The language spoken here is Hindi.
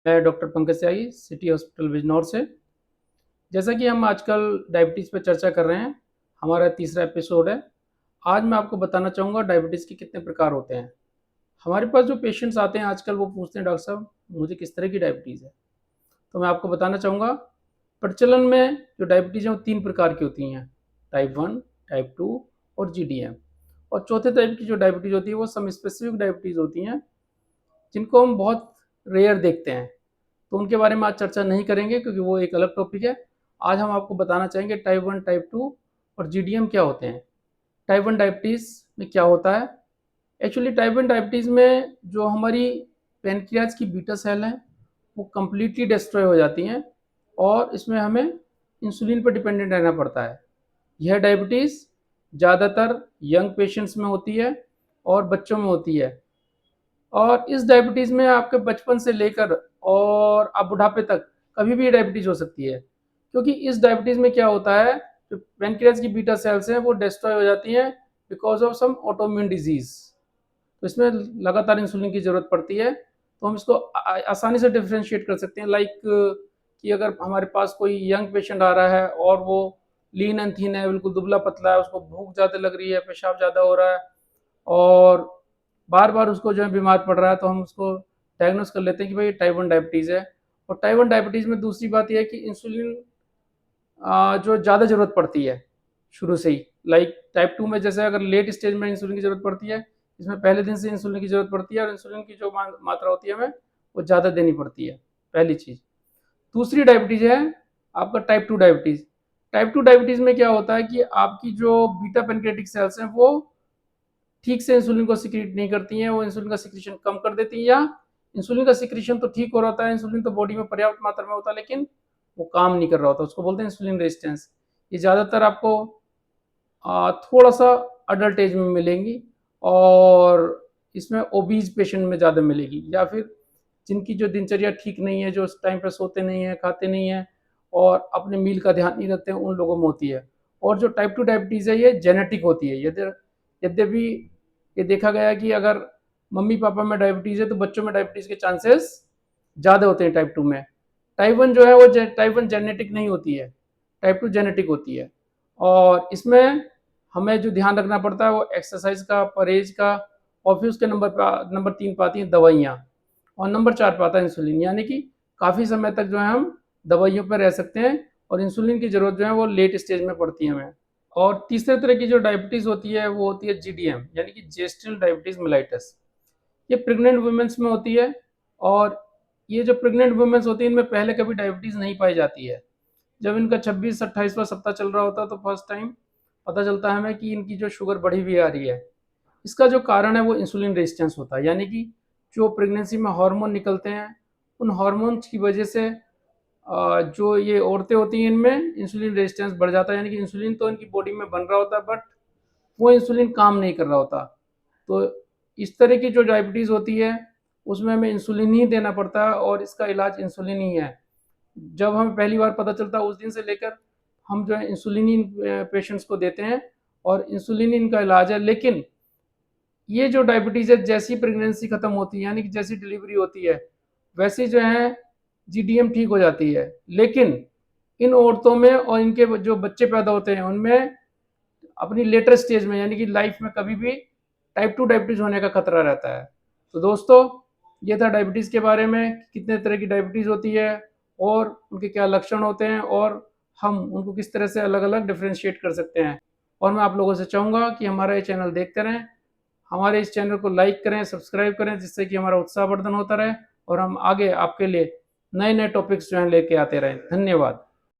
मैं डॉक्टर पंकज त्यागी, सिटी हॉस्पिटल बिजनौर से। जैसा कि हम आजकल डायबिटीज़ पे चर्चा कर रहे हैं, हमारा तीसरा एपिसोड है। आज मैं आपको बताना चाहूँगा डायबिटीज़ के कितने प्रकार होते हैं। हमारे पास जो पेशेंट्स आते हैं आजकल वो पूछते हैं, डॉक्टर साहब मुझे किस तरह की डायबिटीज़ है? तो मैं आपको बताना चाहूँगा, प्रचलन में जो डायबिटीज़ है वो 3 प्रकार की होती हैं, टाइप 1, टाइप 2 और जीडीएम। और चौथे टाइप की जो डायबिटीज़ होती है वो सम स्पेसिफिक डायबिटीज़ होती हैं, जिनको हम बहुत रेयर देखते हैं। तो उनके बारे में आज चर्चा नहीं करेंगे क्योंकि वो एक अलग टॉपिक है। आज हम आपको बताना चाहेंगे टाइप 1, टाइप 2 और जीडीएम क्या होते हैं। टाइप 1 डायबिटीज़ में क्या होता है? एक्चुअली टाइप 1 डायबिटीज़ में जो हमारी पैनक्रियाज की बीटा सेल हैं, वो कंप्लीटली डिस्ट्रॉय हो जाती हैं और इसमें हमें इंसुलिन पर डिपेंडेंट रहना पड़ता है। यह डायबिटीज़ ज़्यादातर यंग पेशेंट्स में होती है और बच्चों में होती है। और इस डायबिटीज़ में आपके बचपन से लेकर और आप बुढ़ापे तक कभी भी डायबिटीज़ हो सकती है, क्योंकि इस डायबिटीज़ में क्या होता है, जो पैनक्रियाज की बीटा सेल्स हैं वो डिस्ट्रॉय हो जाती हैं because of some autoimmune disease. तो इसमें लगातार इंसुलिन की ज़रूरत पड़ती है। तो हम इसको आसानी से डिफ्रेंशिएट कर सकते हैं, लाइक कि अगर हमारे पास कोई यंग पेशेंट आ रहा है और वो लीन एंड थीन है, बिल्कुल दुबला पतला है, उसको भूख ज़्यादा लग रही है, पेशाब ज़्यादा हो रहा है और बार-बार उसको जो है बीमार पड़ रहा है, तो हम उसको डायग्नोस कर लेते हैं कि भाई ये टाइप 1 डायबिटीज़ है। और टाइप 1 डायबिटीज़ में दूसरी बात ये है कि इंसुलिन जो ज़्यादा ज़रूरत पड़ती है शुरू से ही। लाइक टाइप 2 में जैसे अगर लेट स्टेज में इंसुलिन की ज़रूरत पड़ती है, इसमें पहले दिन से इंसुलिन की ज़रूरत पड़ती है और इंसुलिन की जो मात्रा होती है हमें वो ज़्यादा देनी पड़ती है, पहली चीज़। दूसरी डायबिटीज़ है आपका टाइप 2 डायबिटीज़। टाइप 2 डायबिटीज़ में क्या होता है कि आपकी जो बीटा पैनक्रियाटिक सेल्स हैं वो ठीक से इंसुलिन को सिक्रीट नहीं करती हैं, वो इंसुलिन का सिक्रीशन कम कर देती हैं, या इंसुलिन का सिक्रीशन तो ठीक हो रहा होता है, इंसुलिन तो बॉडी में पर्याप्त मात्रा में होता है, लेकिन वो काम नहीं कर रहा होता, उसको बोलते हैं इंसुलिन रेजिस्टेंस। ये ज़्यादातर आपको थोड़ा सा अडल्ट एज में मिलेंगी और इसमें ओबीज पेशेंट में ज़्यादा मिलेगी, या फिर जिनकी जो दिनचर्या ठीक नहीं है, जो टाइम पर सोते नहीं हैं, खाते नहीं हैं और अपने मील का ध्यान नहीं रखते हैं, उन लोगों में होती है। और जो टाइप 2 डायबिटीज़ है ये जेनेटिक होती है। यद्यपि ये देखा गया है कि अगर मम्मी पापा में डायबिटीज़ है तो बच्चों में डायबिटीज़ के चांसेस ज़्यादा होते हैं टाइप 2 में। टाइप 1 जो है वो टाइप 1 जेनेटिक नहीं होती है, टाइप 2 जेनेटिक होती है। और इसमें हमें जो ध्यान रखना पड़ता है वो एक्सरसाइज का, परहेज का, और फिर उसके नंबर 3 पे आती हैं दवाइयाँ, और नंबर 4 पे आता है इंसुलिन। यानी कि काफ़ी समय तक जो है हम दवाइयों पर रह सकते हैं और इंसुलिन की ज़रूरत जो है वो लेट स्टेज में पड़ती है हमें। और तीसरे तरह की जो डायबिटीज़ होती है वो होती है जीडीएम, यानी कि जेस्टिनल डायबिटीज़ मेलाइटस। ये प्रेग्नेंट वुमेन्स में होती है और ये जो प्रेग्नेंट वुमेन्स होती है इनमें पहले कभी डायबिटीज़ नहीं पाई जाती है। जब इनका 26-28वां सप्ताह चल रहा होता है तो फर्स्ट टाइम पता चलता है हमें कि इनकी जो शुगर बढ़ी हुई आ रही है। इसका जो कारण है वो इंसुलिन रेजिस्टेंस होता है, यानी कि जो प्रेगनेंसी में हार्मोन निकलते हैं उन हार्मोन्स की वजह से जो ये औरतें होती हैं इनमें इंसुलिन रेजिस्टेंस बढ़ जाता है, यानी कि इंसुलिन तो इनकी बॉडी में बन रहा होता है बट वो इंसुलिन काम नहीं कर रहा होता। तो इस तरह की जो डायबिटीज़ होती है उसमें हमें इंसुलिन ही देना पड़ता है और इसका इलाज इंसुलिन ही है। जब हमें पहली बार पता चलता है उस दिन से लेकर हम जो है इंसुलिन ही पेशेंट्स को देते हैं और इंसुलिन ही इनका इलाज है। लेकिन ये जो डायबिटीज़ है जैसी प्रेगनेंसी खत्म होती है, यानी कि जैसी डिलीवरी होती है, वैसे जो है जीडीएम ठीक हो जाती है। लेकिन इन औरतों में और इनके जो बच्चे पैदा होते हैं उनमें अपनी लेटर स्टेज में, यानी कि लाइफ में कभी भी टाइप 2 डायबिटीज़ होने का खतरा रहता है। तो दोस्तों, ये था डायबिटीज़ के बारे में, कितने तरह की डायबिटीज़ होती है और उनके क्या लक्षण होते हैं और हम उनको किस तरह से अलग-अलग डिफरेंशिएट कर सकते हैं। और मैं आप लोगों से चाहूँगा कि हमारा ये चैनल देखते रहें, हमारे इस चैनल को लाइक करें, सब्सक्राइब करें, जिससे कि हमारा उत्साहवर्धन होता रहे और हम आगे आपके लिए नए-नए टॉपिक्स जो हैं लेके आते रहें। धन्यवाद।